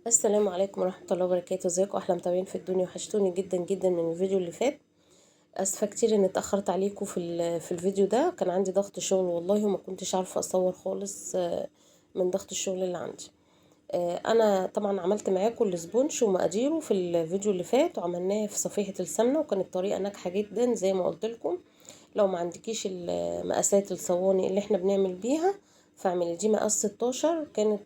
السلام عليكم ورحمة الله وبركاته. ازيكم احلى متابعين في الدنيا؟ وحشتوني جدا جدا من الفيديو اللي فات. اسفة كتير اني اتأخرت عليكم في الفيديو ده. كان عندي ضغط شغل والله وما كنتش عارفة اصور خالص من ضغط الشغل اللي عندي. انا طبعا عملت معاكم السبونش ومقاديره في الفيديو اللي فات، وعملناه في صفيحة السمنة وكانت طريقة ناجحة جدا زي ما قلت لكم. لو ما عندكيش المقاسات الصواني اللي احنا بنعمل بيها فاعملي دي مقاس 16. كانت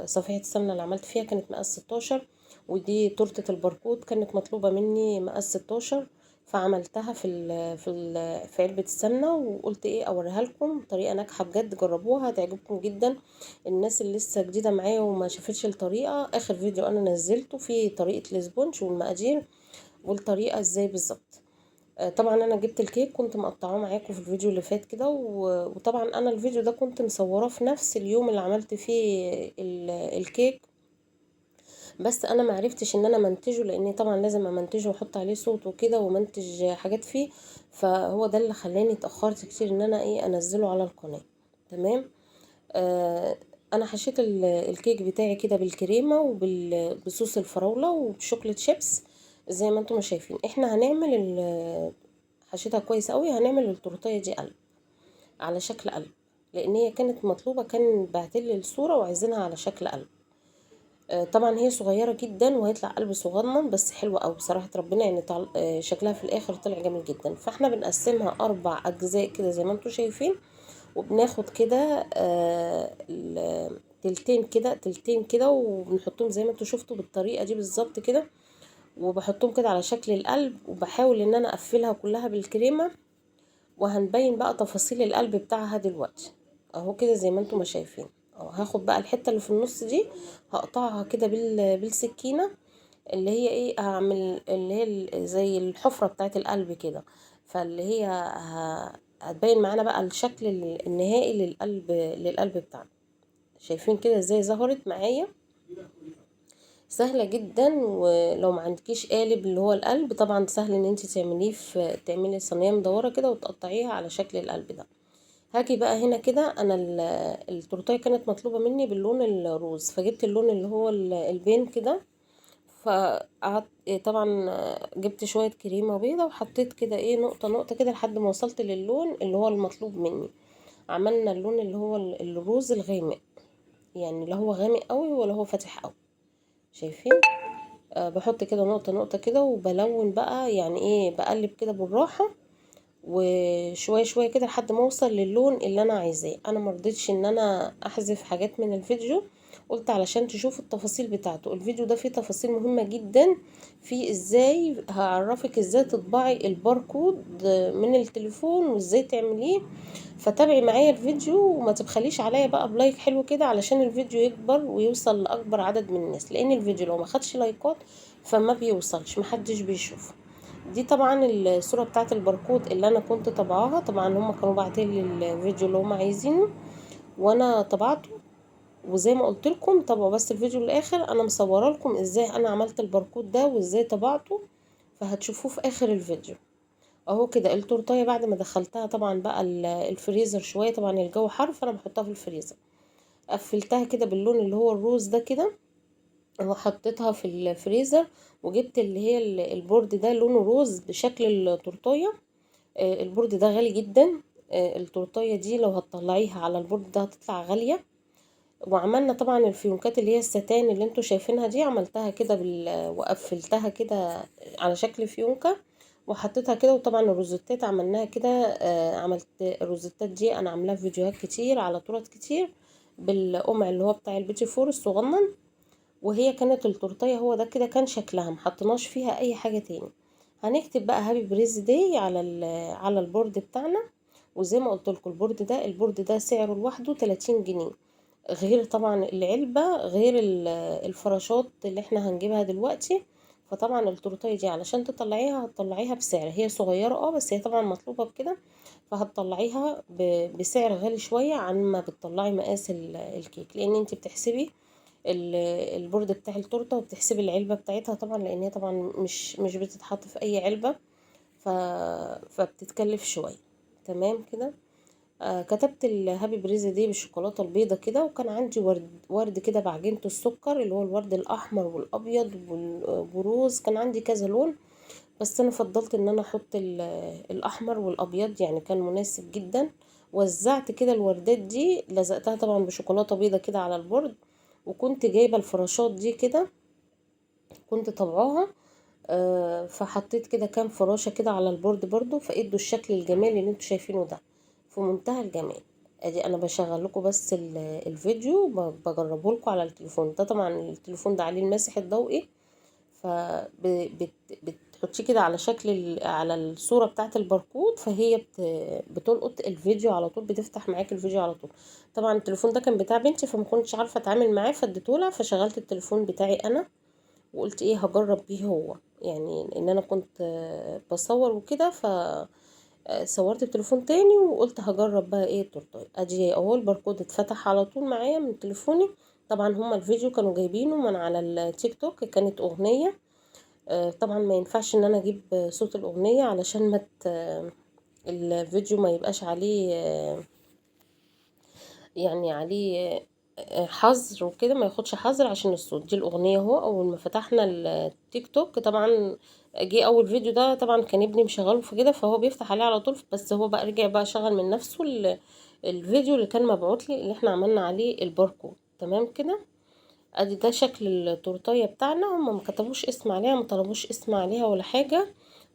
صفيحة السمنة اللي عملت فيها كانت مقاس 16، ودي تورتة البركوت كانت مطلوبة مني مقاس 16، فعملتها في علبة السمنة، وقلت ايه اوريها لكم طريقة ناجحة بجد، جربوها هتعجبكم جدا. الناس اللي لسه جديدة معايا وما شافتش الطريقة، اخر فيديو انا نزلته فيه طريقة الاسبونج والمقادير والطريقة ازاي بالظبط. طبعا انا جبت الكيك كنت مقطعاه معاكم في الفيديو اللي فات كده، وطبعا انا الفيديو ده كنت مصوراه في نفس اليوم اللي عملت فيه الكيك، بس انا معرفتش ان انا منتجه لاني طبعا لازم امنتجه واحط عليه صوت وكده ومنتج حاجات فيه. فهو ده اللي خلاني اتاخرت كتير ان انا ايه انزله على القناه. تمام. آه انا حشيت الكيك بتاعي كده بالكريمه وبصوص الفراوله وبشوكليت شيبس. زي ما انتم شايفين احنا هنعمل حشيتها كويس قوي. هنعمل التورتيه دي قلب، على شكل قلب، لان هي كانت مطلوبه، كان بعتلي الصوره وعايزينها على شكل قلب. طبعا هي صغيره جدا وهيطلع قلب صغنن بس حلوه قوي بصراحه ربنا، يعني شكلها في الاخر طلع جميل جدا. فاحنا بنقسمها 4 اجزاء كده زي ما انتم شايفين، وبناخد كده تلتين كده تلتين كده وبنحطهم زي ما انتم شفتوا بالطريقه دي بالظبط كده، وبحطهم كده على شكل القلب، وبحاول ان انا اقفلها كلها بالكريمه. وهنبين بقى تفاصيل القلب بتاعها دلوقتي اهو كده زي ما انتم ما شايفين. اهو هاخد بقى الحته اللي في النص دي، هقطعها كده بالسكينه، اللي هي ايه هعمل اللي هي زي الحفره بتاعت القلب كده. فاللي هي هتبين معانا بقى الشكل النهائي للقلب بتاعنا. شايفين كده ازاي ظهرت معايا؟ سهله جدا. ولو ما عندكيش قالب اللي هو القلب طبعا سهل ان انت تعمليه، تعملي صينيه مدوره كده وتقطعيها على شكل القلب ده. هاجي بقى هنا كده انا التورتيه كانت مطلوبه مني باللون الروز، فجبت اللون اللي هو البين كده. فقعدت طبعا جبت شويه كريمه بيضه وحطيت كده ايه نقطه نقطه كده لحد ما وصلت للون اللي هو المطلوب مني. عملنا اللون اللي هو الروز الغامق، يعني لا هو غامق قوي ولا هو فاتح قوي. شايفين؟ بحط كده نقطه نقطه كده وبلون بقى، يعني ايه بقلب كده بالراحه وشويه شويه كده لحد ما اوصل للون اللي انا عايزاه. انا مرضتش ان انا احذف حاجات من الفيديو، قلت علشان تشوفوا التفاصيل بتاعته. الفيديو ده فيه تفاصيل مهمة جدا، فيه ازاي هعرفك ازاي تطبعي الباركود من التليفون وازاي تعمليه. فتابعي معايا الفيديو وما تبخليش عليا بقى بلايك حلو كده علشان الفيديو يكبر ويوصل لاكبر عدد من الناس، لان الفيديو لو ما خدش لايكات فما بيوصلش، محدش بيشوفه. دي طبعا الصورة بتاعت الباركود اللي انا كنت طبعاها. طبعا هم كانوا بعتلي الفيديو اللي هم عايزينه وانا طبعته، وزي ما قلت لكم طبعا بس الفيديو الاخر انا مصوره لكم ازاي انا عملت الباركود ده وازاي طبعته، فهتشوفوه في اخر الفيديو. اهو كده التورتايه بعد ما دخلتها طبعا بقى الفريزر شويه، طبعا الجو حر فانا بحطها في الفريزر. قفلتها كده باللون اللي هو الروز ده كده وحطيتها في الفريزر. وجبت اللي هي البورد ده لونه روز بشكل التورتايه. البورد ده غالي جدا. التورتايه دي لو هتطلعيها على البورد ده هتطلع غاليه. وعملنا طبعا الفيونكات اللي هي الستان اللي انتوا شايفينها دي، عملتها كده وقفلتها كده على شكل فيونكة وحطيتها كده. وطبعا الروزتات عملناها كده. عملت الروزتات دي انا عاملاها في فيديوهات كتير على طرق كتير بالقمع اللي هو بتاع البيتي فور الصغنن. وهي كانت التورتيه هو ده كده كان شكلها، محطناش فيها اي حاجة تاني. هنكتب بقى هابي بريز داي على البورد بتاعنا. وزي ما قلت لكم البورد ده سعره لوحده 30 جنيه، غير طبعا العلبة، غير الفراشات اللي احنا هنجيبها دلوقتي. فطبعا التورتيه دي علشان تطلعيها هتطلعيها بسعر، هي صغيرة بس هي طبعا مطلوبة بكده، فهتطلعيها بسعر غالي شوية عن ما بتطلعي مقاس الكيك، لان انت بتحسبي البورد بتاع التورته وبتحسبي العلبة بتاعتها طبعا، لان هي طبعا مش بتتحط في اي علبة. ف... فبتتكلف شوية. تمام كده. كتبت الهابي بريزي دي بالشوكولاته البيضه كده، وكان عندي ورد كده بعجينه السكر، اللي هو الورد الاحمر والابيض والبروز، كان عندي كذا لون، بس انا فضلت ان انا احط الاحمر والابيض، يعني كان مناسب جدا. وزعت كده الوردات دي، لزقتها طبعا بشوكولاته بيضه كده على البورد، وكنت جايبه الفراشات دي كده، كنت طبعاها. فحطيت كده كام فراشة كده على البورد برضو، فادوا الشكل الجمالي اللي انتوا شايفينه ده، في منتهى الجمال. ادي انا بشغل لكم بس الفيديو، بجربه لكم على التليفون ده. طبعا التليفون ده عليه المسح الضوئي، بتحطيه كده على شكل على الصورة بتاعت الباركود، فهي بتلقط الفيديو على طول، بتفتح معاك الفيديو على طول. طبعا التليفون ده كان بتاع بنتي، فما كنتش عارفة اتعامل معاه، فاديتهولها، فشغلت التليفون بتاعي انا، وقلت ايه هجرب بيه هو، يعني ان انا كنت بصور وكده، صورت التليفون تاني وقلت هجرب بقى ايه التورتايه. ادي اهو الباركود اتفتح على طول معايا من تليفوني. طبعا هما الفيديو كانوا جايبينه من على التيك توك، كانت اغنية. طبعا ما ينفعش ان انا اجيب صوت الاغنية، علشان ما الفيديو ما يبقاش عليه يعني عليه حظر وكده، ما ياخدش حظر عشان الصوت. دي الاغنيه اهو. اول ما فتحنا التيك توك طبعا جه اول فيديو ده، طبعا كان ابني مشغله في كده، فهو بيفتح عليه على طول، بس هو بقى رجع بقى شغل من نفسه الفيديو اللي كان مبعوت لي، اللي احنا عملنا عليه الباركود. تمام كده. ادي ده شكل التورتايه بتاعنا. هما ما كتبوش اسم عليها، ما طلبوش اسم عليها ولا حاجه.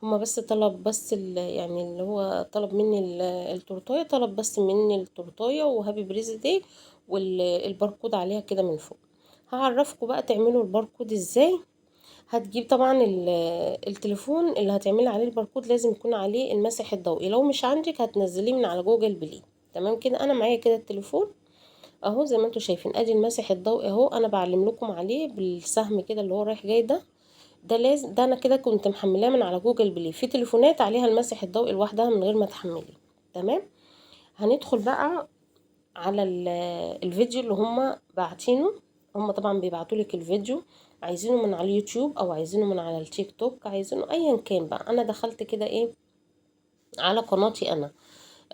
هما بس طلب بس يعني اللي هو طلب مني التورتايه، طلب بس مني التورتايه وهابي بريز داي، والباركود عليها كده من فوق. هعرفكم بقى تعملوا الباركود ازاي. هتجيب طبعا التليفون اللي هتعملي عليه الباركود لازم يكون عليه المسح الضوئي، لو مش عندك هتنزليه من على جوجل بلاي. تمام كده. انا معايا كده التليفون اهو، زي ما انتوا شايفين. ادي المسح الضوئي اهو، انا بعلم لكم عليه بالسهم كده اللي هو رايح جاي ده. ده لازم، ده انا كده كنت محملاه من على جوجل بلاي. في تليفونات عليها المسح الضوئي لوحدها من غير ما تحملي. تمام. هندخل بقى على الفيديو اللي هم باعتينه. هم طبعا بيبعتوا لك الفيديو، عايزينه من على اليوتيوب او عايزينه من على التيك توك، عايزينه ايا كان بقى. انا دخلت كده ايه على قناتي انا.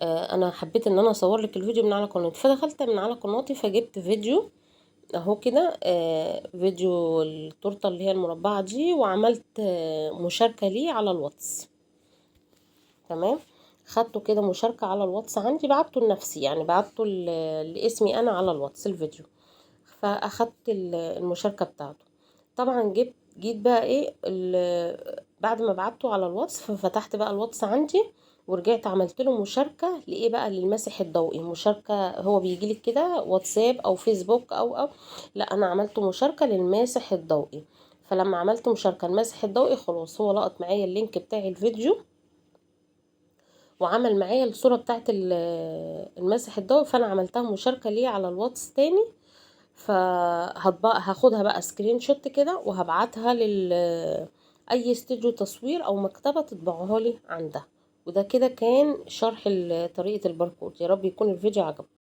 انا حبيت ان انا اصور لك الفيديو من على قناتي، فدخلت من على قناتي فجبت فيديو اهو كده. فيديو التورته اللي هي المربعه دي، وعملت مشاركه ليه على الواتس. تمام. خدته كده مشاركه على الواتس عندي، بعته لنفسي، يعني بعته لاسمي انا على الواتس الفيديو. فاخدت المشاركه بتاعته. طبعا جيت بقى ايه بعد ما بعته على الواتس، ففتحت بقى الواتس عندي، ورجعت عملت له مشاركه لايه بقى، للمسح الضوئي. مشاركه هو بيجيلك كده واتساب او فيسبوك او لا، انا عملت مشاركه للماسح الضوئي. فلما عملت مشاركه المسح الضوئي خلاص، هو لقط معايا اللينك بتاع الفيديو، وعمل معايا الصوره بتاعت المسح الضوئي، فانا عملتها مشاركه ليه على الواتس تاني. هاخدها بقى سكرين شوت كده، وهبعتها اي استوديو تصوير او مكتبة تطبعوها لي عندها. وده كده كان شرح طريقة الباركود. يا رب يكون الفيديو عجبكم.